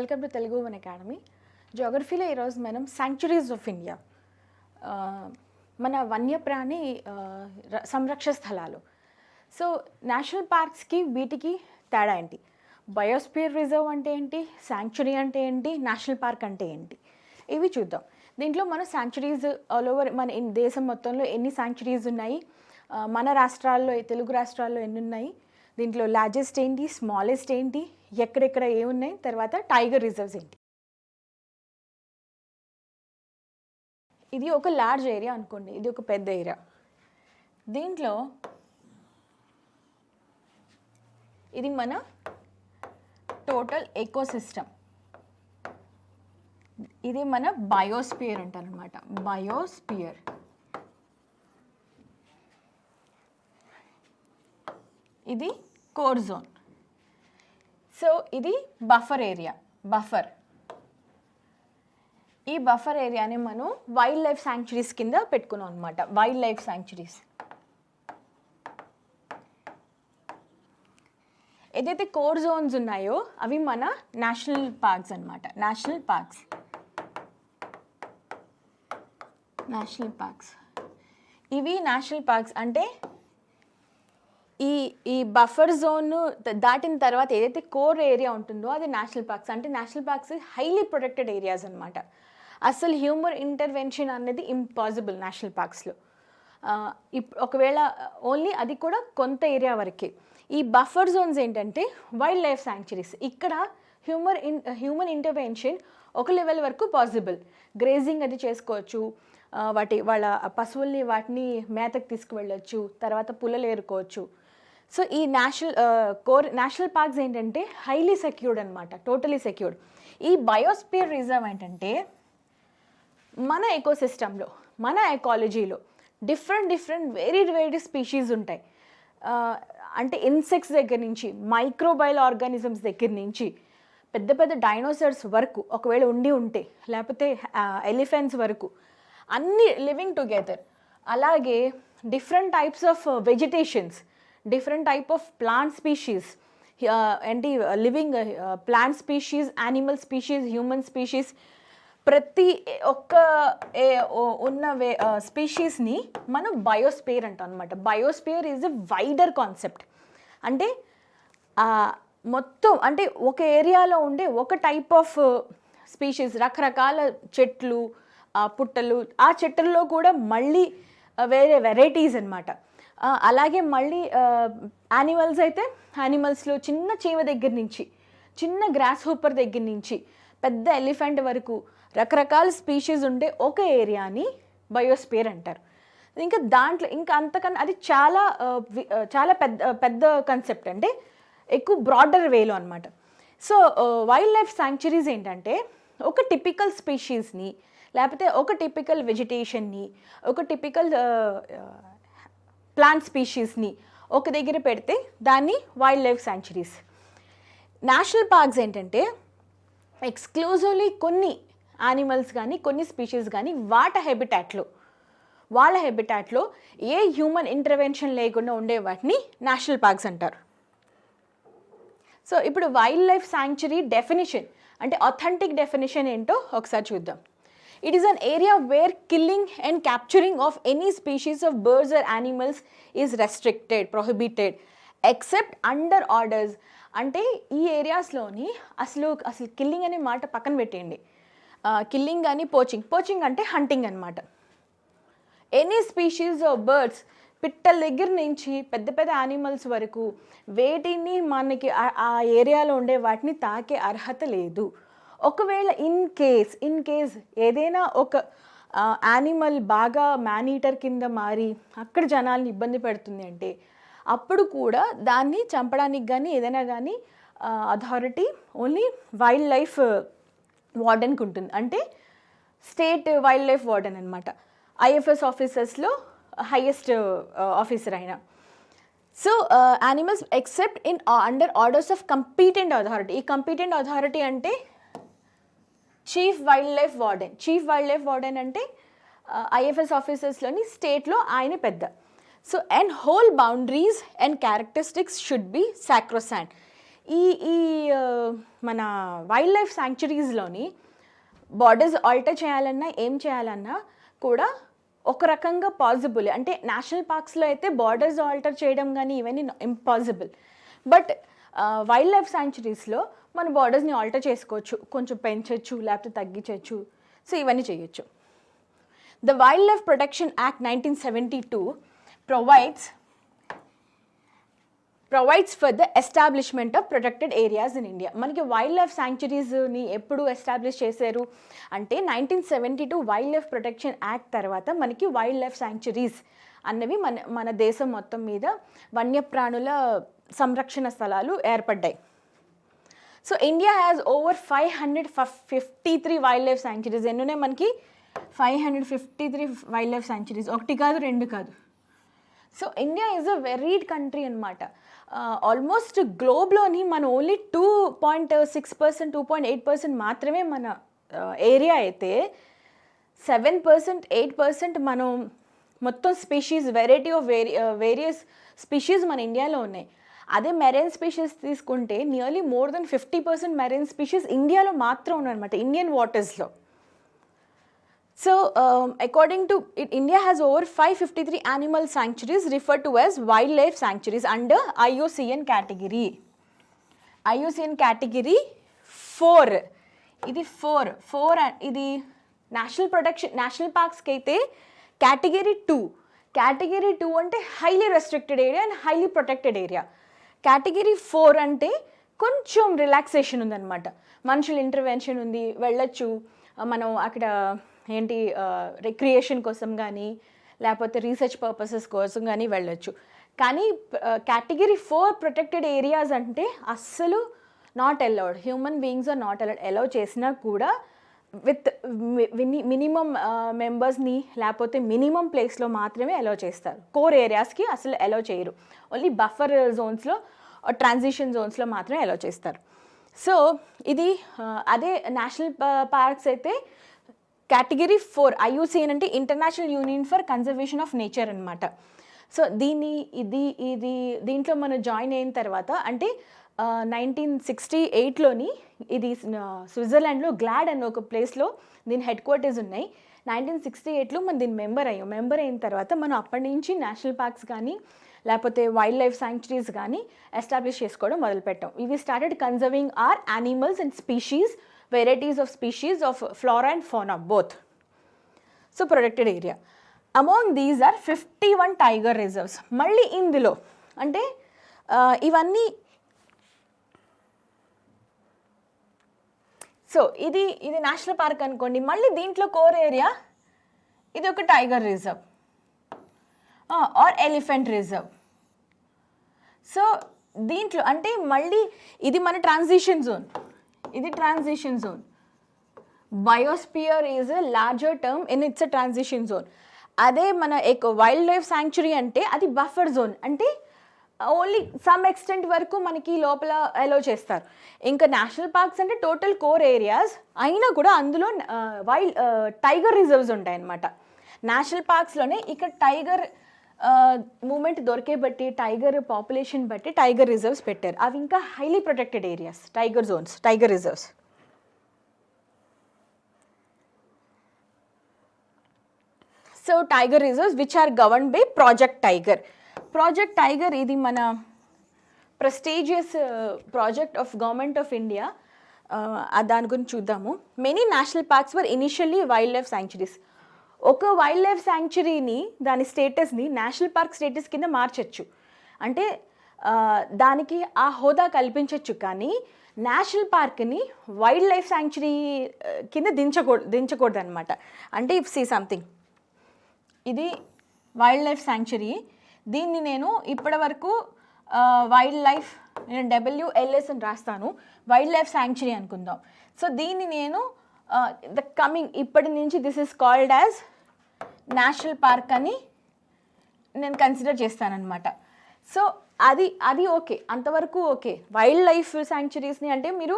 Welcome to Telugu one academy. జియోగ్రఫీలో ఈరోజు మనం శాంక్చురీస్ ఆఫ్ ఇండియా, మన వన్యప్రాణి సంరక్షణ స్థలాలు. సో నేషనల్ పార్క్స్కి వీటికి తేడా ఏంటి? బయోస్పియర్ రిజర్వ్ అంటే ఏంటి, శాంక్చురీ అంటే ఏంటి, నేషనల్ పార్క్ అంటే ఏంటి, ఇవి చూద్దాం. దీంట్లో మన శాంక్చురీస్ ఆల్ ఓవర్ మన దేశం మొత్తంలో ఎన్ని శాంక్చురీస్ ఉన్నాయి, మన రాష్ట్రాల్లో తెలుగు రాష్ట్రాల్లో ఎన్ని ఉన్నాయి, దీంట్లో లార్జెస్ట్ ఏంటి, స్మాలెస్ట్ ఏంటి, ఎక్కడెక్కడ ఏమున్నాయి, తర్వాత టైగర్ రిజర్వ్స్ ఏంటి. ఇది ఒక లార్జ్ ఏరియా అనుకోండి, ఇది ఒక పెద్ద ఏరియా. దీంట్లో ఇది మన టోటల్ ఎకోసిస్టమ్, ఇది మన బయోస్పియర్ అంటారనమాట. బయోస్పియర్ ఇది కోర్ జోన్. సో ఇది బఫర్ ఏరియా. ఈ బఫర్ ఏరియాని మనం వైల్డ్ లైఫ్ శాంక్చురీస్ కింద పెట్టుకున్నాం అనమాట. వైల్డ్ లైఫ్ శాంక్చురీస్ ఏదైతే కోర్ జోన్స్ ఉన్నాయో అవి మన నేషనల్ పార్క్స్ అనమాట. నేషనల్ పార్క్స్ ఇవి నేషనల్ పార్క్స్ అంటే ఈ బఫర్ జోన్ దాటిన తర్వాత ఏదైతే కోర్ ఏరియా ఉంటుందో అది నేషనల్ పార్క్స్. అంటే national parks highly protected areas అనమాట. అసలు హ్యూమన్ ఇంటర్వెన్షన్ అనేది ఇంపాసిబుల్ నేషనల్ పార్క్స్లో. ఒకవేళ ఓన్లీ అది కూడా కొంత ఏరియా వరకే. ఈ బఫర్ జోన్స్ ఏంటంటే వైల్డ్ లైఫ్ శాంక్చురీస్. ఇక్కడ హ్యూమన్ ఇంటర్వెన్షన్ ఒక లెవెల్ వరకు పాసిబుల్. గ్రేజింగ్ అది చేసుకోవచ్చు, వాళ్ళ పశువుల్ని వాటిని మేతకు తీసుకువెళ్ళొచ్చు, తర్వాత పుల్లలు ఏరుకోవచ్చు. సో ఈ నేషనల్ పార్క్స్ ఏంటంటే హైలీ సెక్యూర్డ్ అనమాట, టోటలీ సెక్యూర్డ్. ఈ బయోస్పియర్ రిజర్వ్ ఏంటంటే మన ఎకోసిస్టంలో, మన ఎకాలజీలో డిఫరెంట్ వెరీ స్పీషీస్ ఉంటాయి. అంటే ఇన్సెక్ట్స్ దగ్గర నుంచి, మైక్రోబయల్ ఆర్గానిజమ్స్ దగ్గర నుంచి, పెద్ద డైనోసార్స్ వరకు ఒకవేళ ఉంటే, లేకపోతే ఎలిఫెంట్స్ వరకు అన్నీ లివింగ్ టుగెదర్. అలాగే different types of vegetations, different type of plant species, ఏంటి living plant species, animal species, human species, ప్రతి ఒక్క ఉన్న స్పీషీస్ని మనం బయోస్పియర్ అంటాం అనమాట. Biosphere is a wider concept. అంటే మొత్తం అంటే ఒక ఏరియాలో ఉండే ఒక టైప్ ఆఫ్ స్పీషీస్, రకరకాల చెట్లు, పుట్టలు, ఆ చెట్లలో కూడా మళ్ళీ వేరే వెరైటీస్ అనమాట. అలాగే మళ్ళీ యానిమల్స్ అయితే యానిమల్స్లో చిన్న చీమ దగ్గర నుంచి, చిన్న గ్రాస్ హూపర్ దగ్గర నుంచి పెద్ద ఎలిఫెంట్ వరకు రకరకాల స్పీషీస్ ఉండే ఒక ఏరియాని బయోస్పియర్ అంటారు. ఇంకా దాంట్లో ఇంకా అంతకన్నా అది చాలా పెద్ద కాన్సెప్ట్, అంటే ఎక్కువ బ్రాడర్ వేలో అనమాట. సో వైల్డ్ లైఫ్ శాంక్చురీస్ ఏంటంటే ఒక టిపికల్ స్పీషీస్ని, లేకపోతే ఒక టిపికల్ వెజిటేషన్ని, ఒక టిపికల్ ప్లాంట్ స్పీషీస్ని ఒక దగ్గర పెడితే దాన్ని wild life sanctuaries. National parks ఏంటంటే ఎక్స్క్లూజివ్లీ కొన్ని యానిమల్స్ కానీ కొన్ని స్పీషీస్ కానీ వాళ్ళ హ్యాబిటాట్లో ఏ హ్యూమన్ ఇంటర్వెన్షన్ లేకుండా ఉండే వాటిని నేషనల్ పార్క్స్ అంటారు. సో ఇప్పుడు వైల్డ్ లైఫ్ శాంక్చురీ డెఫినిషన్ అంటే అథెంటిక్ డెఫినిషన్ ఏంటో ఒకసారి చూద్దాం. It is an area where killing and capturing of any species of birds or animals is restricted, prohibited, except under orders. అంటే ఈ ఏరియాస్లోని అసలు కిల్లింగ్ అనే మాట పక్కన పెట్టేయండి. కిల్లింగ్ కానీ పోచింగ్ అంటే హంటింగ్ అనమాట. ఎనీ స్పీషీస్ ఆఫ్ బర్డ్స్, పిట్టల దగ్గర నుంచి పెద్ద యానిమల్స్ వరకు వేటిని మనకి ఆ ఏరియాలో ఉండే వాటిని తాకే అర్హత లేదు. ఒకవేళ ఇన్ కేస్ ఏదైనా ఒక యానిమల్ బాగా మ్యానీటర్ కింద మారి అక్కడ జనాల్ని ఇబ్బంది పెడుతుంది అంటే అప్పుడు కూడా దాన్ని చంపడానికి కానీ ఏదైనా కానీ అథారిటీ ఓన్లీ వైల్డ్ లైఫ్ వార్డెన్కి ఉంటుంది. అంటే స్టేట్ వైల్డ్ లైఫ్ వార్డెన్ అనమాట. ఐఎఫ్ఎస్ ఆఫీసర్స్లో హైయెస్ట్ ఆఫీసర్ అయినా. So animals except in under orders of competent authority. ఈ కంపీటెంట్ అథారిటీ అంటే చీఫ్ వైల్డ్ లైఫ్ వార్డెన్ అంటే ఐఎఫ్ఎస్ ఆఫీసర్స్లోని స్టేట్లో ఆయన పెద్ద. So and whole boundaries and characteristics should be sacrosanct. ఈ ఈ మన వైల్డ్ లైఫ్ శాంక్చురీస్లోని బార్డర్స్ ఆల్టర్ చేయాలన్నా ఏం చేయాలన్నా కూడా ఒక రకంగా పాసిబుల్. అంటే నేషనల్ పార్క్స్లో అయితే బార్డర్స్ ఆల్టర్ చేయడం కానీ ఇవన్నీ ఇంపాసిబుల్. బట్ వైల్డ్ లైఫ్ శాంక్చురీస్లో మన బార్డర్స్ని ఆల్టర్ చేసుకోవచ్చు, కొంచెం పెంచవచ్చు లేకపోతే తగ్గించవచ్చు. సో ఇవన్నీ చేయొచ్చు. The wild life protection act 1972 provides for the establishment of protected areas in India. మనకి వైల్డ్ లైఫ్ శాంక్చురీస్ని ఎప్పుడు ఎస్టాబ్లిష్ చేశారు అంటే 1972 వైల్డ్ లైఫ్ ప్రొటెక్షన్ యాక్ట్ తర్వాత మనకి వైల్డ్ లైఫ్ శాంక్చురీస్ అన్నవి మన దేశం మొత్తం మీద వన్యప్రాణుల సంరక్షణ స్థలాలు ఏర్పడ్డాయి. So India has over 553 wild life sanctuaries. ఎన్నునే మనకి 553 వైల్డ్ లైఫ్ శాంక్చురీస్, ఒకటి కాదు రెండు కాదు. So India is a varied country అనమాట. ఆల్మోస్ట్ గ్లోబ్లోని మన ఓన్లీ 2.6%, 2.8% మాత్రమే మన ఏరియా అయితే 7%, 8% మనం మొత్తం species variety of various species మన ఇండియాలో ఉన్నాయి. అదే మెరైన్ స్పీషీస్ తీసుకుంటే nearly more than 50% marine species ఇండియాలో మాత్రం ఉన్నాయన్నమాట, Indian వాటర్స్లో. So, according to it, India has over 553 animal sanctuaries referred to as wildlife sanctuaries under IUCN category. IUCN category 4. ఇది 4 ఇది నేషనల్ ప్రొటెక్షన్. నేషనల్ పార్క్స్కి అయితే కేటగిరీ 2. కేటగిరీ 2 అంటే highly restricted area and highly protected area. Category 4 అంటే కొంచెం relaxation ఉందన్నమాట, మనుషుల intervention ఉంది, వెళ్ళొచ్చు మనం అక్కడ ఏంటి రిక్రియేషన్ కోసం కానీ లేకపోతే రీసెర్చ్ పర్పసెస్ కోసం కానీ వెళ్ళొచ్చు. కానీ కేటగిరీ 4 ప్రొటెక్టెడ్ ఏరియాస్ అంటే అస్సలు not allowed. Human beings are not allowed. Allow చేసినా కూడా విత్ మినిమం మెంబర్స్ని లేకపోతే మినిమం ప్లేస్లో మాత్రమే అలౌ చేస్తారు. కోర్ ఏరియాస్కి అసలు అలౌ చేయరు. ఓన్లీ బఫర్ జోన్స్లో, ట్రాన్సిషన్ జోన్స్లో మాత్రమే అలౌ చేస్తారు. సో ఇది అదే నేషనల్ పార్క్స్ అయితే కేటగిరీ 4. IUCN అంటే international union for conservation of nature అనమాట. సో దీంట్లో మనం జాయిన్ అయిన తర్వాత అంటే 1968లోని ఇది స్విట్జర్లాండ్లో గ్లాడ్ అనే ఒక ప్లేస్లో దీని హెడ్ క్వార్టర్స్ ఉన్నాయి. 1968లో మనం దీని మెంబర్ అయిన తర్వాత మనం అప్పటి నుంచి నేషనల్ పార్క్స్ కానీ లేకపోతే వైల్డ్ లైఫ్ శాంక్చురీస్ కానీ ఎస్టాబ్లిష్ చేసుకోవడం మొదలుపెట్టాం. ఇవి started conserving our animals and species, varieties of species of flora and fauna both. So protected area. Among these are 51 tiger reserves. మళ్ళీ ఇందులో అంటే ఇవన్నీ సో ఇది నేషనల్ పార్క్ అనుకోండి. మళ్ళీ దీంట్లో కోర్ ఏరియా ఇది ఒక tiger reserve are elephant reserve. So దీంట్లో అంటే మళ్ళీ ఇది మన ట్రాన్సిషన్ జోన్, ఇది transition zone. Biosphere is a larger term in it's a transition zone. అదే మన వైల్డ్ లైఫ్ శాంక్చురీ అంటే అది బఫర్ జోన్, అంటే ఓన్లీ సమ్ ఎక్స్టెంట్ వరకు మనకి లోపల అలౌ చేస్తారు. ఇంకా నేషనల్ పార్క్స్ అంటే టోటల్ కోర్ ఏరియాస్ అయినా కూడా అందులో టైగర్ రిజర్వ్స్ ఉంటాయన్నమాట. నేషనల్ పార్క్స్లోనే ఇక్కడ టైగర్ మూమెంట్ దొరికే బట్టి, టైగర్ పాపులేషన్ బట్టి టైగర్ రిజర్వ్స్ పెట్టారు. అవి ఇంకా highly protected areas, tiger zones, tiger reserves. So tiger reserves which are govern by project tiger. Project tiger ఇది మన prestigious project of government of India. దాని గురించి చూద్దాము. Many national parks were initially wild life sanctuaries. ఒక wildlife శాంక్చురీని దాని స్టేటస్ని national park status కింద మార్చచ్చు, అంటే దానికి ఆ హోదా కల్పించవచ్చు. కానీ నేషనల్ పార్క్ని వైల్డ్ లైఫ్ శాంక్చురీ కింద దించకూడదు అనమాట. అంటే ఇఫ్ సీ సంథింగ్, ఇది వైల్డ్ లైఫ్ శాంక్చురీ. దీన్ని నేను ఇప్పటి వరకు వైల్డ్ లైఫ్, నేను WLS అని రాస్తాను, వైల్డ్ లైఫ్ శాంక్చురీ అనుకుందాం. సో దీన్ని నేను ఇప్పటి నుంచి this is called as national park అని నేను కన్సిడర్ చేస్తానన్నమాట. సో అది ఓకే, అంతవరకు ఓకే. వైల్డ్ లైఫ్ శాంక్చురీస్ని అంటే మీరు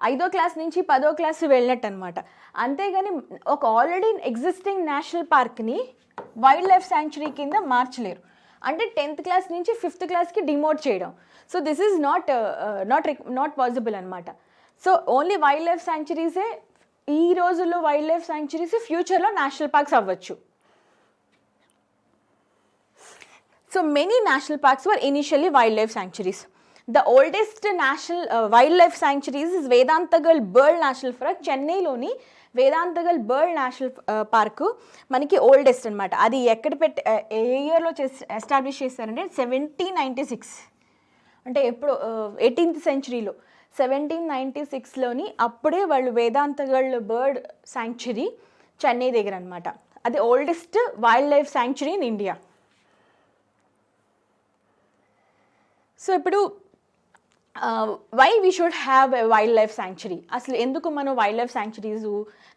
5వ క్లాస్ నుంచి 10వ క్లాస్ వెళ్ళినట్టు అనమాట. అంతేగాని ఒక ఆల్రెడీ ఎగ్జిస్టింగ్ నేషనల్ పార్క్ని వైల్డ్ లైఫ్ శాంక్చురీ కింద మార్చలేరు. అంటే 10th క్లాస్ నుంచి 5th క్లాస్కి డిమోట్ చేయడం. So this is not possible అనమాట. సో ఓన్లీ వైల్డ్ లైఫ్ శాంక్చురీసే ఈ రోజుల్లో వైల్డ్ లైఫ్ శాంక్చురీస్ ఫ్యూచర్లో నేషనల్ పార్క్స్ అవ్వచ్చు. So many national parks were initially wild life sanctuaries. The oldest national wild life sanctuaries is Vedanthangal bird national park. చెన్నైలోని Vedanthangal bird national park మనకి oldest అనమాట. అది ఎక్కడ ఏ ఇయర్లో ఎస్టాబ్లిష్ చేశారంటే 1796, అంటే ఎప్పుడు 18th సెంచురీలో 1796లోని అప్పుడే వాళ్ళు వేదాంతగల్ బర్డ్ శాంక్చురీ చెన్నై దగ్గర అనమాట. అది oldest wild life sanctuary in India. So ఇప్పుడు why we should have a wild life sanctuary, అసలు ఎందుకు మనం wild life sanctuaries,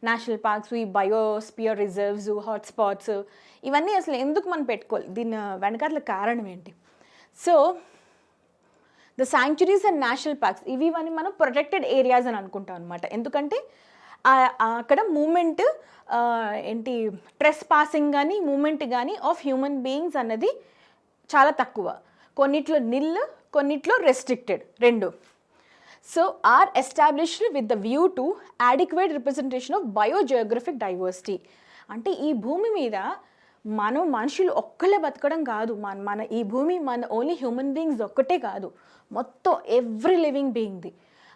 national parks, ఈ బయోస్పియర్ రిజర్వ్స్, హాట్స్పాట్స్ ఇవన్నీ అసలు ఎందుకు మనం పెట్టుకోవాలి, దీని వెనకాల కారణం ఏంటి? So the sanctuaries and national parks ఇవన్నీ మనం ప్రొటెక్టెడ్ ఏరియాస్ అని అనుకుంటాం అనమాట. ఎందుకంటే అక్కడ మూమెంట్ ట్రెస్ పాసింగ్ కానీ మూమెంట్ కానీ ఆఫ్ హ్యూమన్ బీయింగ్స్ అన్నది చాలా తక్కువ. కొన్నిట్లో నిల్, కొన్నిట్లో రెస్ట్రిక్టెడ్, రెండు. So are established with the view to adequate representation of biogeographic diversity. అంటే ఈ భూమి మీద మనుషులు ఒక్కలే బతకడం కాదు, మన ఈ భూమి మన ఓన్లీ హ్యూమన్ బీయింగ్స్ ఒక్కటే కాదు, మొత్తం ఎవ్రీ లివింగ్ బీయింగ్ది.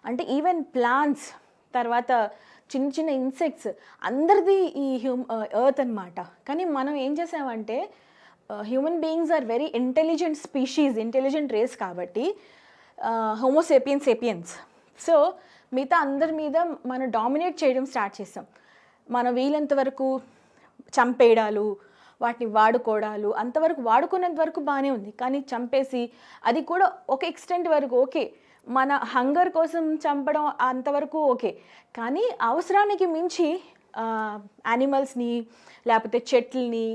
అంటే ఈవెన్ ప్లాంట్స్, తర్వాత చిన్న చిన్న ఇన్సెక్ట్స్, అందరిది ఈ ఎర్త్ అనమాట. కానీ మనం ఏం చేసామంటే human beings are very intelligent species, intelligent race కాబట్టి హోమోసేపియన్స్. సో మిగతా అందరి మీద మనం డామినేట్ చేయడం స్టార్ట్ చేస్తాం. మనం వీలంత వరకు చంపేయడాలు, వాటిని వాడుకోవడాలు, అంతవరకు వాడుకునేంత వరకు బాగానే ఉంది. కానీ చంపేసి అది కూడా ఒక ఎక్స్టెంట్ వరకు ఓకే, మన హంగర్ కోసం చంపడం అంతవరకు ఓకే. కానీ అవసరానికి మించి యానిమల్స్ని, లేకపోతే చెట్లని,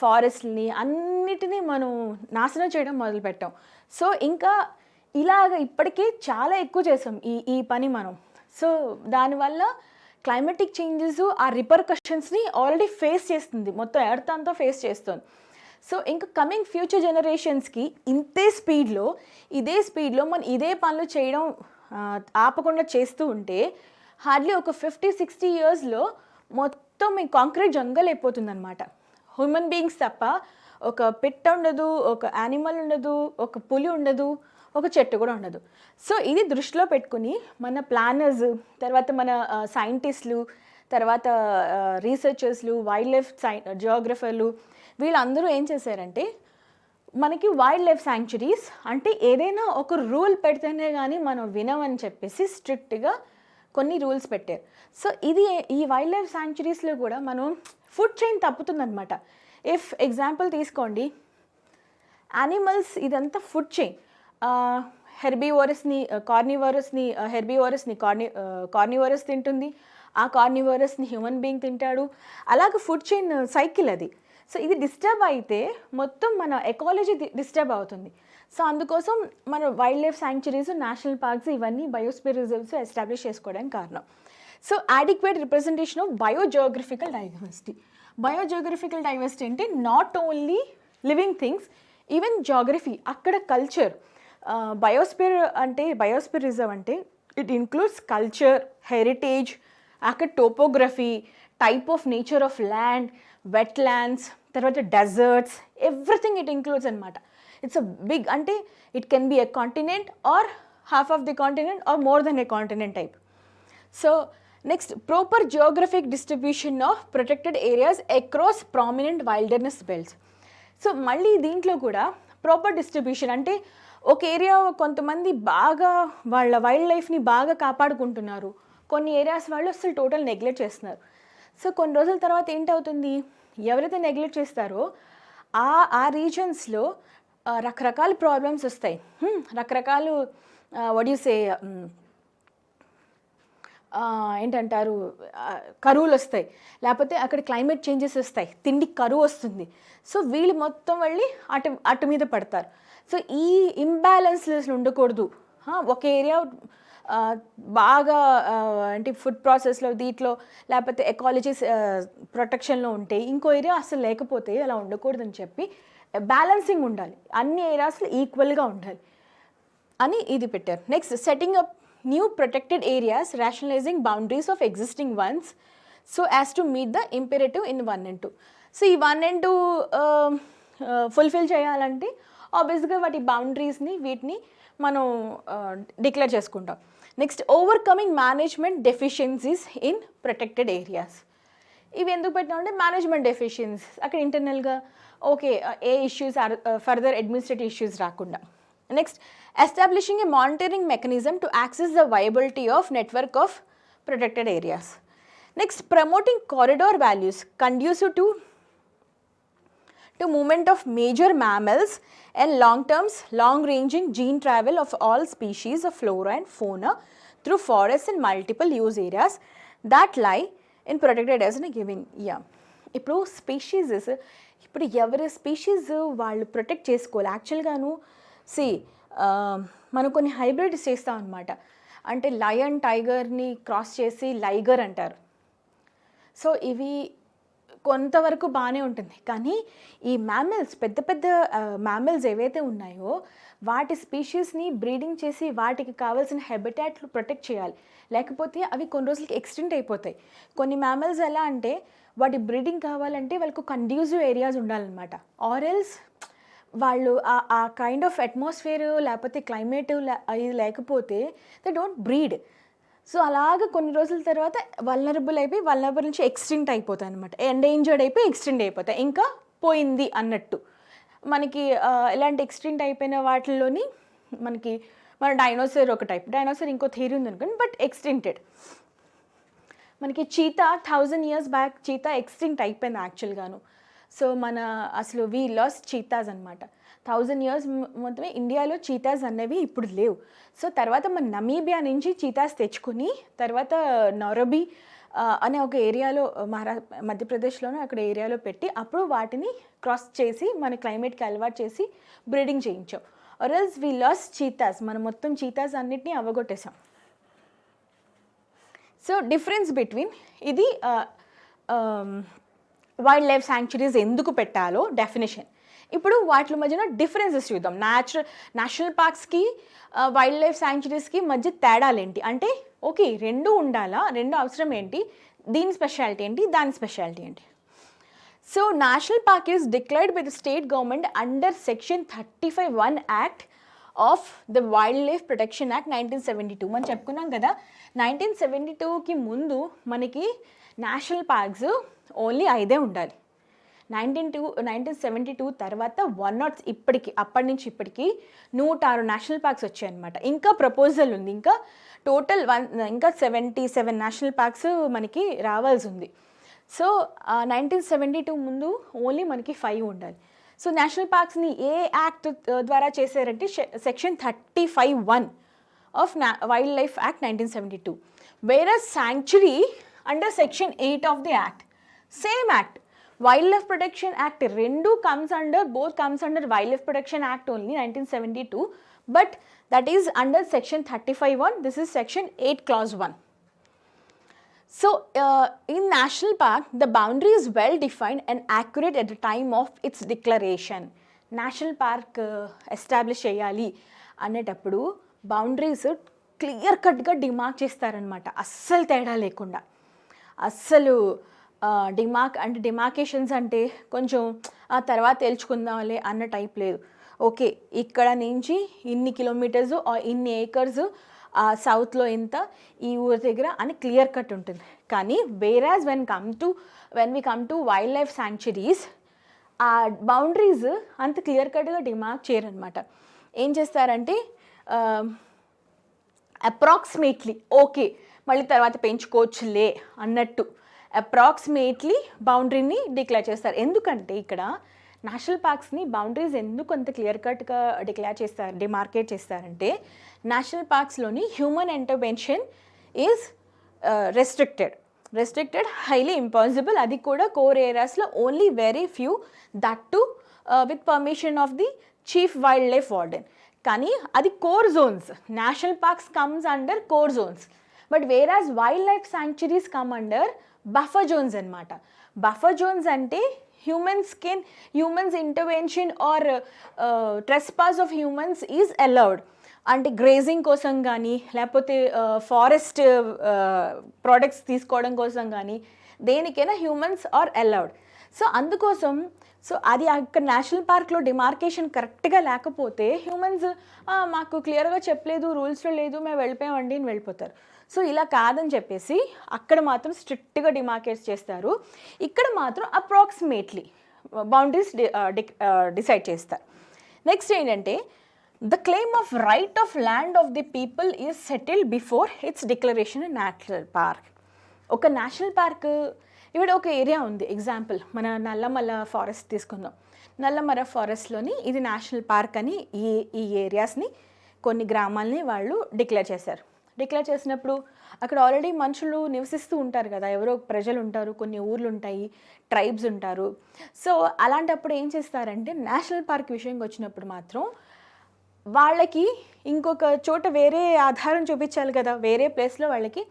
ఫారెస్ట్ని అన్నిటినీ మనం నాశనం చేయడం మొదలుపెట్టాం. సో ఇంకా ఇలాగ ఇప్పటికే చాలా ఎక్కువ చేసాం ఈ పని మనం. సో దానివల్ల క్లైమేటిక్ చేంజెస్ ఆ రిపర్కషన్స్ని ఆల్రెడీ ఫేస్ చేస్తుంది, మొత్తం ఎర్త్ అంతా ఫేస్ చేస్తుంది. సో ఇంకా కమింగ్ ఫ్యూచర్ జనరేషన్స్కి ఇదే స్పీడ్లో మనం ఇదే పనులు చేయడం ఆపకుండా చేస్తూ ఉంటే హార్డ్లీ ఒక 50-60 ఇయర్స్లో మొత్తం మీ కాంక్రీట్ జంగల్ అయిపోతుందన్నమాట. హ్యూమన్ బీయింగ్స్ తప్ప ఒక పెట్ ఉండదు, ఒక యానిమల్ ఉండదు, ఒక పులి ఉండదు, ఒక చెట్టు కూడా ఉండదు. సో ఇది దృష్టిలో పెట్టుకుని మన ప్లానర్స్, తర్వాత మన సైంటిస్టులు, తర్వాత రీసెర్చర్స్లు, వైల్డ్ లైఫ్ జియోగ్రఫర్లు వీళ్ళందరూ ఏం చేశారంటే మనకి వైల్డ్ లైఫ్ శాంక్చురీస్ అంటే ఏదైనా ఒక రూల్ పెడితేనే కానీ మనం వినమని చెప్పేసి స్ట్రిక్ట్గా కొన్ని రూల్స్ పెట్టారు. సో ఈ వైల్డ్ లైఫ్ శాంక్చురీస్లో కూడా మనం ఫుడ్ చైన్ తప్పుతుందనమాట. ఇఫ్ ఎగ్జాంపుల్ తీసుకోండి, యానిమల్స్ ఇదంతా ఫుడ్ చైన్. కార్నివోరస్ తింటుంది, ఆ కార్నివోరస్ని హ్యూమన్ బీయింగ్ తింటాడు, అలాగే ఫుడ్ చైన్ సైకిల్ అది. సో ఇది డిస్టర్బ్ అయితే మొత్తం మన ఎకాలజీ డిస్టర్బ్ అవుతుంది. సో అందుకోసం మన wild life sanctuaries, national parks ఇవన్నీ బయోస్పియర్ రిజర్వ్స్ ఎస్టాబ్లిష్ చేసుకోవడానికి కారణం. So adequate representation of biogeographical diversity. Biogeographical diversity అంటే not only living things, even geography, అక్కడ కల్చర్. బయోస్పియర్ రిజర్వ్ అంటే ఇట్ ఇన్క్లూడ్స్ కల్చర్, హెరిటేజ్, అక్కడ topography, type of nature of land, wetlands, తర్వాత deserts, everything it includes అనమాట. It's a big, అంటే it can be a continent or half of the continent or more than a continent type. So next, proper geographic distribution of protected areas across prominent wilderness belts. So మళ్ళీ దీంట్లో కూడా proper distribution అంటే ఒక area కొంతమంది బాగా వాళ్ళ wild లైఫ్ని బాగా కాపాడుకుంటున్నారు, కొన్ని ఏరియాస్ వాళ్ళు అసలు టోటల్ నెగ్లెక్ట్ చేస్తున్నారు. సో కొన్ని రోజుల తర్వాత ఏంటవుతుంది, ఎవరైతే నెగ్లెక్ట్ చేస్తారో ఆ రీజన్స్లో రకరకాల ప్రాబ్లమ్స్ వస్తాయి, రకరకాలు ఏంటంటారు కరువులు వస్తాయి, లేకపోతే అక్కడ క్లైమేట్ చేంజెస్ వస్తాయి, తిండి కరువు వస్తుంది. సో వీళ్ళు మొత్తం వెళ్ళి అటు మీద పడతారు. సో ఈ ఇంబ్యాలెన్స్లెస్ ఉండకూడదు. ఒక ఏరియా బాగా అంటే ఫుడ్ ప్రాసెస్లో దీంట్లో లేకపోతే ఎకాలజీ ప్రొటెక్షన్లో ఉంటే ఇంకో ఏరియా అసలు లేకపోతే అలా ఉండకూడదని చెప్పి బ్యాలెన్సింగ్ ఉండాలి, అన్ని ఏరియాస్లో ఈక్వల్గా ఉండాలి అని ఇది పెట్టారు. Next, setting up new protected areas, rationalizing boundaries of existing ones so as to meet the imperative in 1 and 2. So ఈ 1 and 2 ఫుల్ఫిల్ చేయాలంటే ఆబ్వియస్గా వాటి బౌండరీస్ని వీటిని మనం డిక్లేర్ చేసుకుంటాం. Next, overcoming management deficiencies in protected areas. ఇవి ఎందుకు పెట్టినామంటే మేనేజ్మెంట్ డెఫిషియన్సీస్ అక్కడ ఇంటర్నల్గా ఓకే ఏ ఇష్యూస్ ఫర్దర్ అడ్మినిస్ట్రేటివ్ ఇష్యూస్ రాకుండా. Next, establishing a monitoring mechanism to access the viability of network of protected areas. Next, promoting corridor values conducive to movement of major mammals and long-ranging gene travel of all species of flora and fauna through forests and multiple use areas that lie in protected areas in a given year. ఇప్పుడు species ఇప్పుడు ఎవరి species వాళ్ళు protect చేసుకోవాలి. యాక్చువల్గాను మనం కొన్ని hybrids చేస్తాం అనమాట. అంటే లయన్ టైగర్ని క్రాస్ చేసి లైగర్ అంటారు. సో ఇవి కొంతవరకు బాగానే ఉంటుంది, కానీ ఈ మ్యామల్స్ పెద్ద పెద్ద మ్యామల్స్ ఏవైతే ఉన్నాయో వాటి స్పీషీస్ని బ్రీడింగ్ చేసి వాటికి కావాల్సిన హ్యాబిటాట్లు ప్రొటెక్ట్ చేయాలి, లేకపోతే అవి కొన్ని రోజులకి ఎక్స్టెంట్ అయిపోతాయి. కొన్ని మ్యామల్స్ ఎలా అంటే వాటి బ్రీడింగ్ కావాలంటే వాళ్ళకు కండ్యూసివ్ ఏరియాస్ ఉండాలన్నమాట, ఆరెల్స్ వాళ్ళు ఆ కైండ్ ఆఫ్ అట్మాస్ఫియర్ లేకపోతే క్లైమేట్ అది లేకపోతే దే డోంట్ బ్రీడ్. సో అలాగ కొన్ని రోజుల తర్వాత వల్నరబుల్ నుంచి ఎక్స్టెంట్ అయిపోతాయి అనమాట, ఎండేంజర్డ్ అయిపోయి ఎక్స్టెండ్ అయిపోతాయి, ఇంకా పోయింది అన్నట్టు. మనకి ఇలాంటి ఎక్స్టెంట్ అయిపోయిన వాటిల్లోని మన డైనోసర్ ఒక టైప్, డైనోసర్ ఇంకో థియరీ ఉంది అనుకోండి, బట్ ఎక్స్టెంటెడ్. మనకి cheetah 1000 years back cheetah extent అయిపోయింది యాక్చువల్గాను. సో అసలు వీ లాస్ చీతాస్ అనమాట. 1000 years మొత్తమే ఇండియాలో చీతాస్ అనేవి ఇప్పుడు లేవు. సో తర్వాత మన నమీబియా నుంచి చీతాస్ తెచ్చుకుని తర్వాత నౌరబీ అనే ఒక ఏరియాలో మధ్యప్రదేశ్లోనే అక్కడ ఏరియాలో పెట్టి అప్పుడు వాటిని క్రాస్ చేసి మన క్లైమేట్కి అలవాటు చేసి బ్రీడింగ్ చేయించాం. ఆర్ఎల్స్ వీ లాస్ చీతాస్, మనం మొత్తం చీతాస్ అన్నిటినీ అవగొట్టేసాం. సో డిఫరెన్స్ బిట్వీన్ ఇది వైల్డ్ లైఫ్ శాంక్చురీస్ ఎందుకు పెట్టాలో డెఫినేషన్. ఇప్పుడు వాటి మధ్యన డిఫరెన్సెస్ చూద్దాం. నేషనల్ పార్క్స్కి వైల్డ్ లైఫ్ శాంక్చురీస్కి మధ్య తేడాలు ఏంటి అంటే, ఓకే రెండు ఉండాలా, రెండు అవసరం ఏంటి, దీని స్పెషాలిటీ ఏంటి, దాని స్పెషాలిటీ ఏంటి. So national park is declared by the state government under section 35(1) act of the wild life protection act 1972. మనం చెప్పుకున్నాం కదా, 1972కి ముందు మనకి నేషనల్ పార్క్స్ ఓన్లీ 5 ఉండాలి. 1972 తర్వాత అప్పటి నుంచి ఇప్పటికి 106 నేషనల్ పార్క్స్ వచ్చాయన్నమాట. ఇంకా ప్రపోజల్ ఉంది, ఇంకా టోటల్ ఇంకా 77 నేషనల్ పార్క్స్ మనకి రావాల్సి ఉంది. సో 1972 ముందు ఓన్లీ మనకి 5 ఉండాలి. సో నేషనల్ పార్క్స్ని ఏ యాక్ట్ ద్వారా చేశారంటే section 35(1) of wild life act 1972. Whereas sanctuary under section 8 of the act, same act. Wild Life Protection Act both comes under Wild Life Protection Act only 1972, but that is under section 35(1). This is section 8 clause 1. So in national park the boundary is well defined and accurate at the time of its declaration. National park establish cheyali annetappudu boundaries clear cut ga demark chestarannamata, assalu teda lekunda. అస్సలు డిమార్కేషన్స్ అంటే కొంచెం ఆ తర్వాత తెలుసుకుందాంలే అన్న type లేదు. Okay ఇక్కడ నుంచి ఇన్ని కిలోమీటర్స్ ఇన్ని ఏకర్స్ సౌత్లో ఎంత, ఈ ఊరి దగ్గర అని క్లియర్ కట్ ఉంటుంది. కానీ whereas when we come to wild life sanctuaries ఆ బౌండరీస్ అంత క్లియర్ కట్గా డిమార్క్ చేయరనమాట. ఏం చేస్తారంటే అప్రాక్సిమేట్లీ ఓకే మళ్ళీ తర్వాత పెంచుకోవచ్చులే అన్నట్టు అప్రాక్సిమేట్లీ బౌండరీని డిక్లేర్ చేస్తారు. ఎందుకంటే ఇక్కడ నేషనల్ పార్క్స్ని బౌండరీస్ ఎందుకు అంత క్లియర్ కట్గా డిమార్కేట్ చేస్తారంటే నేషనల్ పార్క్స్లోని human intervention is restricted highly impossible. అది కూడా కోర్ ఏరియాస్లో only very few, that too with permission of the chief wild life warden. కానీ అది core zones, national parks comes under core zones, but whereas wild life sanctuaries come under buffer zones అనమాట. Buffer zones అంటే humans intervention or trespass of humans is allowed. అంటే grazing కోసం కానీ లేకపోతే forest products తీసుకోవడం కోసం కానీ దేనికైనా హ్యూమన్స్ ఆర్ అలౌడ్. సో అందుకోసం అది అక్కడ నేషనల్ పార్క్లో డిమార్కేషన్ కరెక్ట్గా లేకపోతే హ్యూమన్స్ మాకు క్లియర్గా చెప్పలేదు, రూల్స్లో లేదు, మేము వెళ్ళిపోయామండి అని వెళ్ళిపోతారు. సో ఇలా కాదని చెప్పేసి అక్కడ మాత్రం స్ట్రిక్ట్గా డిమార్కేట్ చేస్తారు. ఇక్కడ మాత్రం అప్రాక్సిమేట్లీ బౌండరీస్ డిసైడ్ చేస్తారు. నెక్స్ట్ ఏంటంటే the claim of right of land of the people is settled before it's declaration in national park. ఒక నేషనల్ పార్క్ ఇక్కడ ఒక ఏరియా ఉంది. ఎగ్జాంపుల్ మన నల్లమల ఫారెస్ట్ తీసుకుందాం. నల్లమల ఫారెస్ట్లోని ఇది నేషనల్ పార్క్ అని ఈ ఏరియాస్ని కొన్ని గ్రామాలని వాళ్ళు డిక్లేర్ చేశారు. డిక్లేర్ చేసినప్పుడు అక్కడ ఆల్రెడీ మనుషులు నివసిస్తూ ఉంటారు కదా, ఎవరో ప్రజలు ఉంటారు, కొన్ని ఊర్లు ఉంటాయి, ట్రైబ్స్ ఉంటారు. సో అలాంటప్పుడు ఏం చేస్తారంటే నేషనల్ పార్క్ విషయంకి వచ్చినప్పుడు మాత్రం వాళ్ళకి ఇంకొక చోట వేరే ఆధారం చూపించాలి కదా, వేరే ప్లేస్లో వాళ్ళకి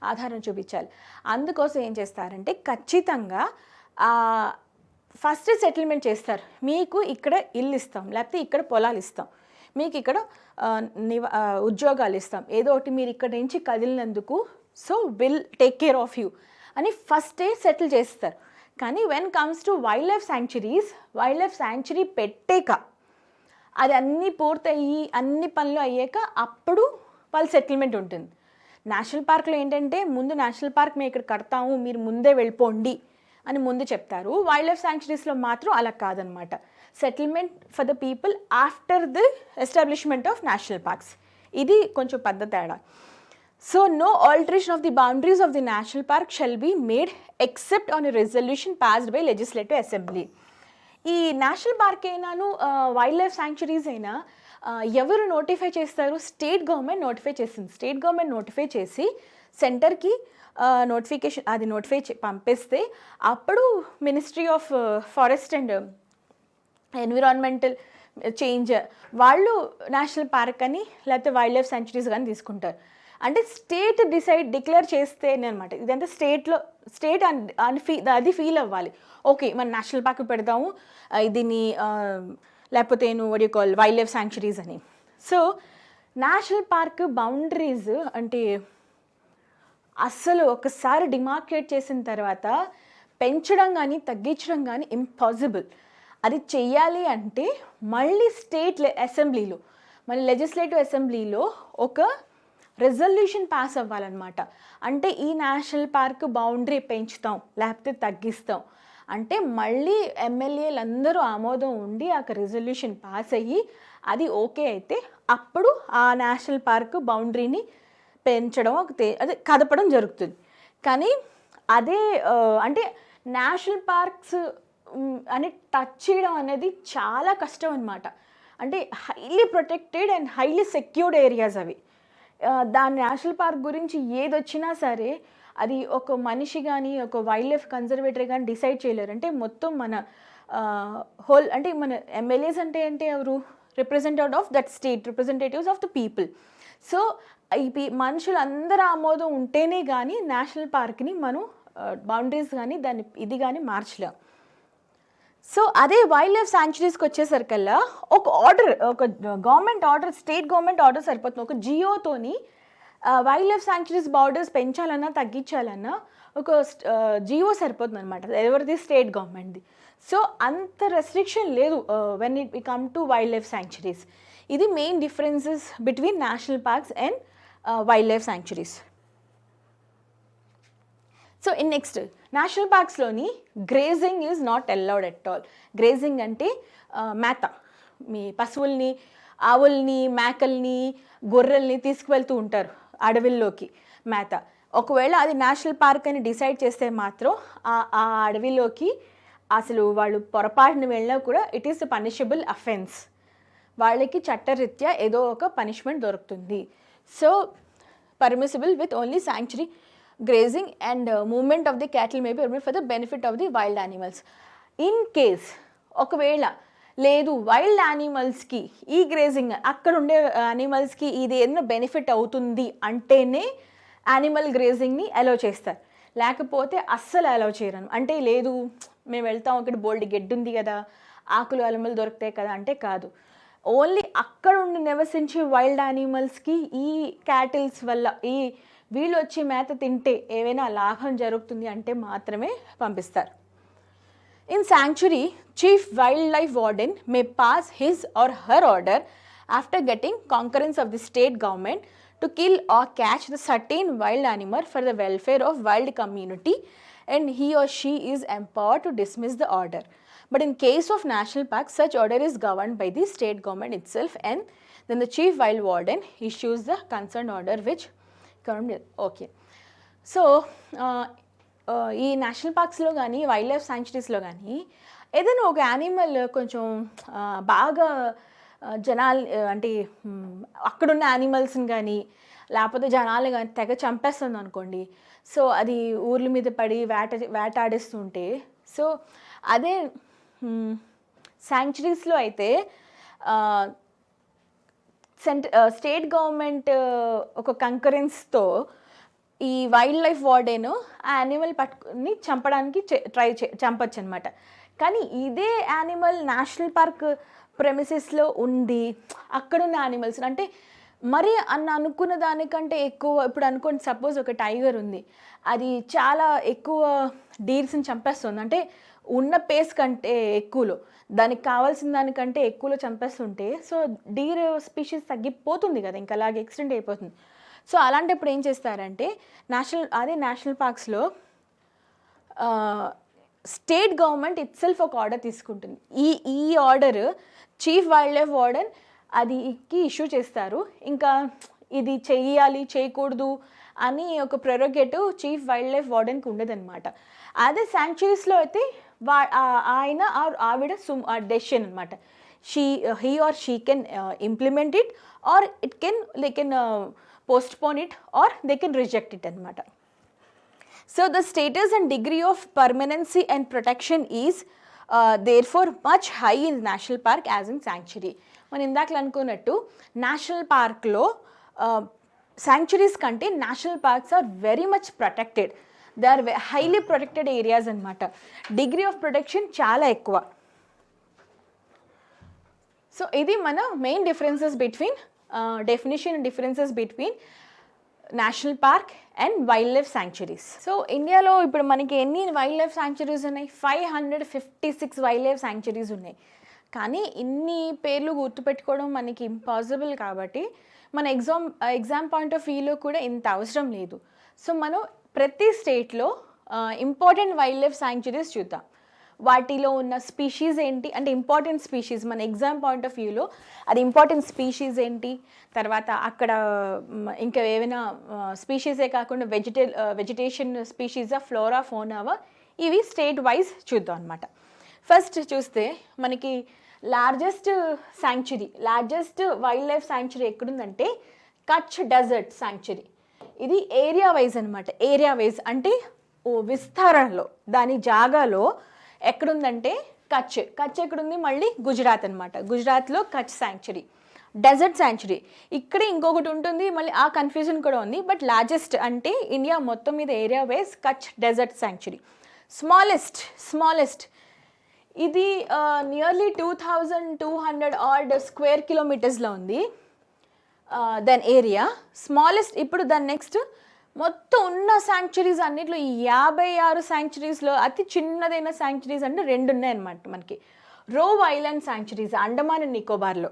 ఆధారం చూపించాలి. అందుకోసం ఏం చేస్తారంటే ఖచ్చితంగా ఫస్ట్ సెటిల్మెంట్ చేస్తారు. మీకు ఇక్కడ ఇల్లు ఇస్తాం, లేకపోతే ఇక్కడ పొలాలు ఇస్తాం, మీకు ఇక్కడ ఉద్యోగాలు ఇస్తాం, ఏదో ఒకటి మీరు ఇక్కడ నుంచి కదిలినందుకు so will take care of you అని ఫస్టే సెటిల్ చేస్తారు. కానీ when comes to wild life sanctuary పెట్టాక అది అన్నీ పూర్తయ్యి అన్ని పనులు అయ్యాక అప్పుడు వాళ్ళ సెటిల్మెంట్ ఉంటుంది. నేషనల్ పార్క్లో ఏంటంటే ముందు నేషనల్ పార్క్ మేము ఇక్కడ కడతాము, మీరు ముందే వెళ్ళిపోండి అని ముందు చెప్తారు. వైల్డ్ లైఫ్ శాంక్చురీస్లో మాత్రం అలా కాదనమాట. Settlement for the people after the establishment of national parks. ఇది కొంచెం పెద్ద తేడా. So no alteration of the boundaries of the national park shall be made except on a resolution passed by legislative assembly. ఈ national park అయినాను wild life sanctuaries అయినా ఎవరు notify చేస్తారు? State government notify చేసింది. స్టేట్ గవర్నమెంట్ నోటిఫై చేసి సెంటర్కి notification అది notify పంపిస్తే అప్పుడు ministry of forest and environmental change వాళ్ళు నేషనల్ పార్క్ అని లేకపోతే వైల్డ్ లైఫ్ శాంక్చురీస్ కానీ తీసుకుంటారు. అంటే స్టేట్ డిక్లేర్ చేస్తేనే అనమాట. ఇదంతా స్టేట్ అది ఫీల్ అవ్వాలి. ఓకే మన నేషనల్ పార్క్ పెడదాము దీన్ని, లేకపోతే వైల్డ్ లైఫ్ శాంక్చురీస్ అని. సో నేషనల్ పార్క్ బౌండరీస్ అంటే అస్సలు ఒకసారి డిమార్కేట్ చేసిన తర్వాత పెంచడం కానీ తగ్గించడం కానీ ఇంపాసిబుల్. అది చెయ్యాలి అంటే మళ్ళీ స్టేట్ అసెంబ్లీలో మళ్ళీ లెజిస్లేటివ్ అసెంబ్లీలో ఒక రెజల్యూషన్ పాస్ అవ్వాలన్నమాట. అంటే ఈ నేషనల్ పార్క్ బౌండరీ పెంచుతాం లేకపోతే తగ్గిస్తాం అంటే మళ్ళీ ఎమ్మెల్యేలు అందరూ ఆమోదం ఉండి ఆ రెజల్యూషన్ పాస్ అయ్యి అది ఓకే అయితే అప్పుడు ఆ నేషనల్ పార్క్ బౌండరీని పెంచడం అదే కదపడం జరుగుతుంది. కానీ అదే అంటే నేషనల్ పార్క్స్ అని టచ్ చేయడం అనేది చాలా కష్టం అనమాట. అంటే highly protected and highly secured areas అవి. దాని నేషనల్ పార్క్ గురించి ఏది వచ్చినా సరే అది ఒక మనిషి కానీ ఒక వైల్డ్ లైఫ్ కన్జర్వేటరీ కానీ డిసైడ్ చేయలేరు. అంటే మొత్తం మన అంటే మన ఎమ్మెల్యేస్ అంటే ఏంటి, ఎవరు representative of that state, representatives of the people. So ఈ మనుషులందరూ ఆమోదం ఉంటేనే కానీ నేషనల్ పార్క్ని మనం బౌండరీస్ కానీ దాన్ని ఇది కానీ మార్చలేం. సో అదే వైల్డ్ లైఫ్ శాంక్చురీస్కి వచ్చేసరికల్లా ఒక ఆర్డర్, ఒక government order, state government order సరిపోతుంది. ఒక జియోతోని వైల్డ్ లైఫ్ శాంక్చురీస్ బౌండరీస్ పెంచాలన్నా తగ్గించాలన్నా ఒక జియో సరిపోతుంది అనమాట, ఎవరిది, స్టేట్ గవర్నమెంట్ది. సో అంత రెస్ట్రిక్షన్ లేదు when it come to wild life sanctuaries. ఇది main differences between national parks and wild life sanctuaries. So next national పార్క్స్లోని grazing is not allowed at all. Grazing అంటే మేత, మీ పశువుల్ని, ఆవుల్ని, మేకల్ని, గొర్రెల్ని తీసుకువెళ్తూ ఉంటారు అడవిల్లోకి మేత. ఒకవేళ అది నేషనల్ పార్క్ అని డిసైడ్ చేస్తే మాత్రం ఆ అడవిలోకి అసలు వాళ్ళు పొరపాటున వెళ్ళినా కూడా ఇట్ ఈస్ పనిషబుల్ అఫెన్స్. వాళ్ళకి చట్టరీత్యా ఏదో ఒక పనిష్మెంట్ దొరుకుతుంది. So permissible with only sanctuary grazing and movement of the cattle may be permitted for the benefit of the wild animals. In case ఒకవేళ లేదు వైల్డ్ యానిమల్స్కి ఈ గ్రేజింగ్ అక్కడ ఉండే యానిమల్స్కి ఇది ఏదైనా బెనిఫిట్ అవుతుంది అంటేనే యానిమల్ గ్రేజింగ్ని అలౌ చేస్తారు, లేకపోతే అస్సలు అలౌ చేయరు. అంటే లేదు మేము వెళ్తాం అక్కడ బోల్డ్ గెడ్డు ఉంది కదా, ఆకులు అలములు దొరుకుతాయి కదా అంటే కాదు. ఓన్లీ అక్కడ ఉండి నివసించే వైల్డ్ యానిమల్స్కి ఈ క్యాటిల్స్ వల్ల ఈ వీళ్ళు వచ్చి మేత తింటే ఏవైనా లాభం జరుగుతుంది అంటే మాత్రమే పంపిస్తారు. In sanctuary, chief wildlife warden may pass his or her order after getting concurrence of the state government to kill or catch the certain wild animal for the welfare of wild community, and he or she is empowered to dismiss the order. But in case of national park, such order is governed by the state government itself, and then the chief wild warden issues the concerned order which government. Okay. So, ఈ national పార్క్స్లో కానీ wild life శాంక్చురీస్లో కానీ ఏదైనా ఒక animal కొంచెం బాగా జనాలు అంటే అక్కడున్న యానిమల్స్ని కానీ లేకపోతే జనాలు కానీ తెగ చంపేస్తుంది అనుకోండి. సో అది ఊర్ల మీద పడి వేటాడిస్తుంటే, సో అదే శాంక్చురీస్లో అయితే స్టేట్ గవర్నమెంట్ ఒక కంకరెన్స్తో ఈ వైల్డ్ లైఫ్ వార్డెన్ ఆ యానిమల్ పట్టుకుని చంపడానికి చంపచ్చు అనమాట. కానీ ఇదే యానిమల్ నేషనల్ పార్క్ ప్రెమిసెస్లో ఉంది, అక్కడున్న యానిమల్స్ అంటే మరి అనుకున్న దానికంటే ఎక్కువ. ఇప్పుడు అనుకోండి, సపోజ్ ఒక టైగర్ ఉంది, అది చాలా ఎక్కువ డీర్స్ని చంపేస్తుంది, అంటే ఉన్న పేస్ కంటే ఎక్కువలో, దానికి కావాల్సిన దానికంటే ఎక్కువలో చంపేస్తుంటే సో డీర్ స్పీషీస్ తగ్గిపోతుంది కదా, ఇంకా అలాగే ఎక్స్టెండ్ అయిపోతుంది. సో అలాంటప్పుడు ఏం చేస్తారంటే నేషనల్ పార్క్స్లో స్టేట్ గవర్నమెంట్ ఇట్సెల్ఫ్ ఒక ఆర్డర్ తీసుకుంటుంది. ఈ order chief wild life warden అదికి ఇష్యూ చేస్తారు. ఇంకా ఇది చెయ్యాలి చేయకూడదు అని ఒక ప్రెరోగేటివ్ చీఫ్ వైల్డ్ లైఫ్ వార్డెన్కి ఉండదన్నమాట. అదే శాంక్చురీస్లో అయితే ఆయన ఆవిడ డెసిషన్ అనమాట. he or she can implement it, or they can postpone it, or they can reject it anamata. So the status and degree of permanency and protection is therefore much high in national park as in sanctuary. మనం ఇందాకలు అనుకున్నట్టు national పార్క్లో sanctuaries కంటే national parks are very much protected. They are highly protected areas అనమాట. Degree of protection చాలా ఎక్కువ. So ఇది మన main differences between definition and differences between national park and wild life sanctuaries. So ఇండియాలో ఇప్పుడు మనకి ఎన్ని వైల్డ్ లైఫ్ శాంక్చురీస్ ఉన్నాయి? 556 వైల్డ్ లైఫ్ శాంక్చురీస్ ఉన్నాయి. కానీ ఇన్ని పేర్లు గుర్తుపెట్టుకోవడం మనకి ఇంపాసిబుల్ కాబట్టి మన ఎగ్జామ్ పాయింట్ ఆఫ్ వ్యూలో కూడా ఇంత అవసరం లేదు. సో మనం ప్రతి స్టేట్లో ఇంపార్టెంట్ వైల్డ్ లైఫ్ శాంక్చురీస్ చూద్దాం. వాటిలో ఉన్న స్పీషీస్ ఏంటి అంటే ఇంపార్టెంట్ స్పీషీస్ మన ఎగ్జామ్ పాయింట్ ఆఫ్ వ్యూలో అది ఇంపార్టెంట్ స్పీషీస్ ఏంటి, తర్వాత అక్కడ ఇంకా ఏమైనా స్పీషీసే కాకుండా వెజిటేషన్ స్పీషీసా, ఫ్లోరా, ఫోనావా, ఇవి స్టేట్ వైజ్ చూద్దాం అనమాట. ఫస్ట్ చూస్తే మనకి లార్జెస్ట్ వైల్డ్ లైఫ్ శాంక్చురీ ఎక్కడుందంటే కచ్ డెజర్ట్ శాంక్చురీ. ఇది ఏరియా వైజ్ అనమాట. ఏరియా వైజ్ అంటే విస్తారణలో దాని జాగాలో ఎక్కడుందంటే కచ్ ఎక్కడుంది? మళ్ళీ గుజరాత్ అనమాట. గుజరాత్లో కచ్ శాంక్చురీ, డెజర్ట్ శాంక్చురీ. ఇక్కడ ఇంకొకటి ఉంటుంది, మళ్ళీ ఆ కన్ఫ్యూజన్ కూడా ఉంది. బట్ లార్జెస్ట్ అంటే ఇండియా మొత్తం మీద area wise Kutch desert sanctuary. Smallest ఇది నియర్లీ 2200 ఆర్డ్ స్క్వేర్ కిలోమీటర్స్లో ఉంది దాని ఏరియా. స్మాలెస్ట్. ఇప్పుడు దాని నెక్స్ట్ మొత్తం ఉన్న శాంక్చురీస్ అన్నిట్లో ఈ 56 శాంక్చురీస్లో అతి చిన్నదైన శాంక్చురీస్ అంటే 2 ఉన్నాయన్నమాట మనకి. రోవ్ ఐలాండ్ శాంక్చురీస్ అండమాన్ అండ్ నికోబార్లో.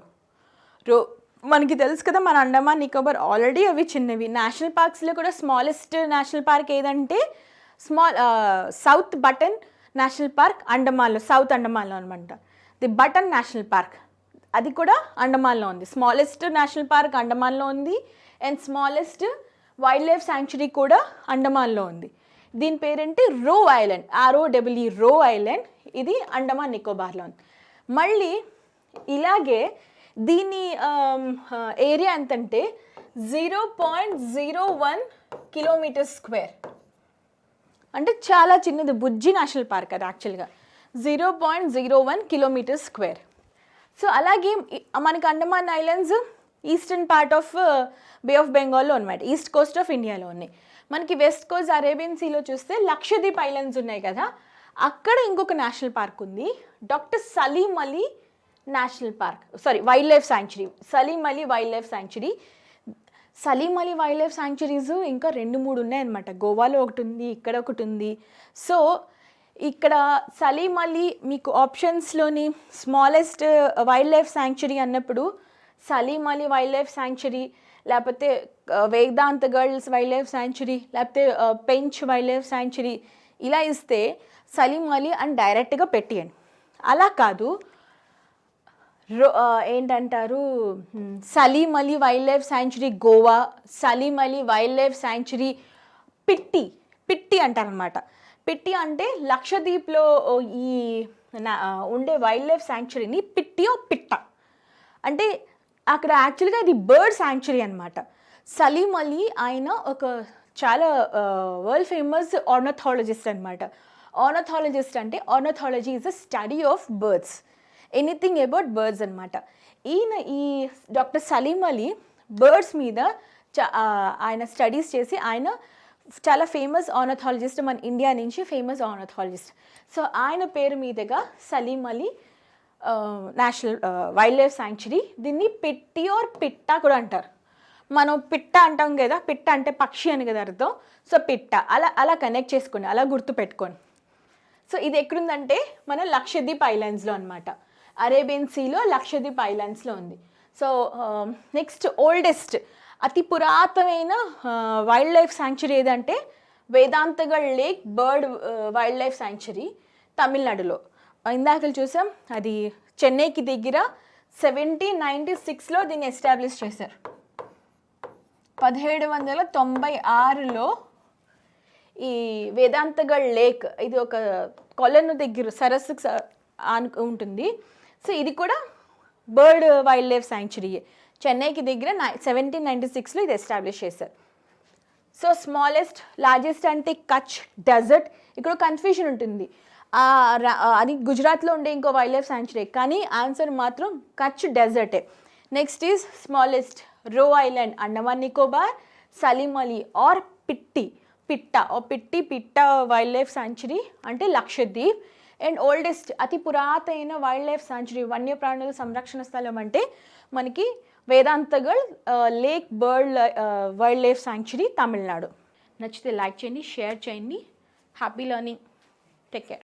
మనకి తెలుసు కదా మన అండమాన్ నికోబార్ ఆల్రెడీ అవి చిన్నవి. నేషనల్ పార్క్స్లో కూడా స్మాలెస్ట్ నేషనల్ పార్క్ ఏదంటే సౌత్ బటన్ నేషనల్ పార్క్ అండమాన్లో, సౌత్ అండమాన్లో అనమాట. ది బటన్ నేషనల్ పార్క్ అది కూడా అండమాన్లో ఉంది. స్మాలెస్ట్ నేషనల్ పార్క్ అండమాన్లో ఉంది, and smallest wild life sanctuary కూడా అండమాన్లో ఉంది. దీని పేరేంటి? రోవ్ ఐలాండ్, ROW, రో ఐలాండ్. ఇది అండమాన్ నికోబార్లో ఉంది. మళ్ళీ ఇలాగే దీని ఏరియా ఎంతంటే 0.01 కిలోమీటర్ స్క్వేర్, అంటే చాలా చిన్నది. బుజ్జి నేషనల్ పార్క్ అది యాక్చువల్గా 0.01 కిలోమీటర్ స్క్వేర్. సో అలాగే మనకి Andaman islands eastern part of bay of బెంగాల్లో అనమాట, ఈస్ట్ కోస్ట్ ఆఫ్ ఇండియాలో ఉన్నాయి. మనకి వెస్ట్ కోస్ట్ అరేబియన్ సీలో చూస్తే లక్షద్వీప్ ఐలాండ్స్ ఉన్నాయి కదా, అక్కడ ఇంకొక నేషనల్ పార్క్ ఉంది, doctor Salim Ali national park, wild life sanctuary, Salim Ali wild life sanctuary. Salim Ali wild life sanctuaries ఇంకా 2-3 ఉన్నాయన్నమాట. గోవాలో ఒకటి ఉంది, ఇక్కడ ఒకటి ఉంది. సో ఇక్కడ సలీం అలీ మీకు ఆప్షన్స్లోని స్మాలెస్ట్ వైల్డ్ లైఫ్ శాంక్చురీ అన్నప్పుడు Salim Ali wild life sanctuary, లేకపోతే వేదాంత గర్ల్స్ వైల్డ్ లైఫ్ శాంక్చురీ, లేకపోతే పెంచ్ వైల్డ్ లైఫ్ శాంక్చురీ ఇలా ఇస్తే సలీం అలీ అని డైరెక్ట్గా పెట్టియండి. అలా కాదు, ఏంటంటారు, Salim Ali wild life sanctuary Goa, Salim Ali wild life sanctuary Pitti అంటారనమాట. పిట్టి అంటే లక్షద్వీప్లో ఈ ఉండే వైల్డ్ లైఫ్ శాంక్చురీని పిట్టియో పిట్ట అంటే అక్కడ యాక్చువల్గా ఇది బర్డ్ శాంక్చురీ అనమాట. సలీం అలీ ఆయన ఒక చాలా వరల్డ్ ఫేమస్ ఆర్నథాలజిస్ట్ అనమాట. ఆర్నథాలజిస్ట్ అంటే ornithology is a study of birds, anything about birds అనమాట. ఈ డాక్టర్ సలీం అలీ బర్డ్స్ మీద ఆయన స్టడీస్ చేసి ఆయన చాలా ఫేమస్ ఆర్నథాలజిస్ట్, మన ఇండియా నుంచి ఫేమస్ ఆర్నథాలజిస్ట్. సో ఆయన పేరు మీదుగా Salim Ali national wild life sanctuary. దీన్ని పిట్టి ఆర్ పిట్ట కూడా అంటారు. మనం పిట్ట అంటాం కదా, పిట్ట అంటే పక్షి అని కదా అర్థం. సో పిట్ట అలా కనెక్ట్ చేసుకోండి, అలా గుర్తుపెట్టుకోండి. సో ఇది ఎక్కడుందంటే మన లక్షద్వీప్ ఐలాండ్స్లో అనమాట, అరేబియన్ సీలో లక్షద్వీప్ ఐలాండ్స్లో ఉంది. సో నెక్స్ట్ ఓల్డెస్ట్ అతి పురాతనమైన వైల్డ్ లైఫ్ శాంక్చురీ ఏదంటే Vedanthangal lake bird wild life sanctuary తమిళనాడులో. ఇందాక చూసాం, అది చెన్నైకి దగ్గర 1796లో దీన్ని ఎస్టాబ్లిష్ చేశారు. 1796లో ఈ వేదాంతగఢ్ లేక్ ఇది ఒక కొలను దగ్గర సరస్సుకు ఉంటుంది. సో ఇది కూడా బర్డ్ వైల్డ్ లైఫ్ శాంక్చురీయే. చెన్నైకి దగ్గర 1796లో ఇది ఎస్టాబ్లిష్ చేశారు. సో స్మాలెస్ట్ లార్జెస్ట్ అంటే కచ్ డెజర్ట్. ఇక్కడ కన్ఫ్యూజన్ ఉంటుంది, అది గుజరాత్లో ఉండే ఇంకో వైల్డ్ లైఫ్ శాంక్చురీ, కానీ ఆన్సర్ మాత్రం కచ్ డెజర్టే. నెక్స్ట్ ఈజ్ స్మాలెస్ట్ రో ఐలాండ్, అండమాన్ నికోబార్, సలీం అలీ ఆర్ పిట్ట వైల్డ్ లైఫ్ శాంక్చురీ అంటే లక్షద్వీప్. అండ్ ఓల్డెస్ట్ అతి పురాతన వైల్డ్ లైఫ్ శాంక్చురీ వన్యప్రాణుల సంరక్షణ స్థలం అంటే మనకి Vedanthangal lake bird wild life sanctuary Tamil Nadu. నచ్చితే లైక్ చేయండి, షేర్ చేయండి. Happy learning, take care.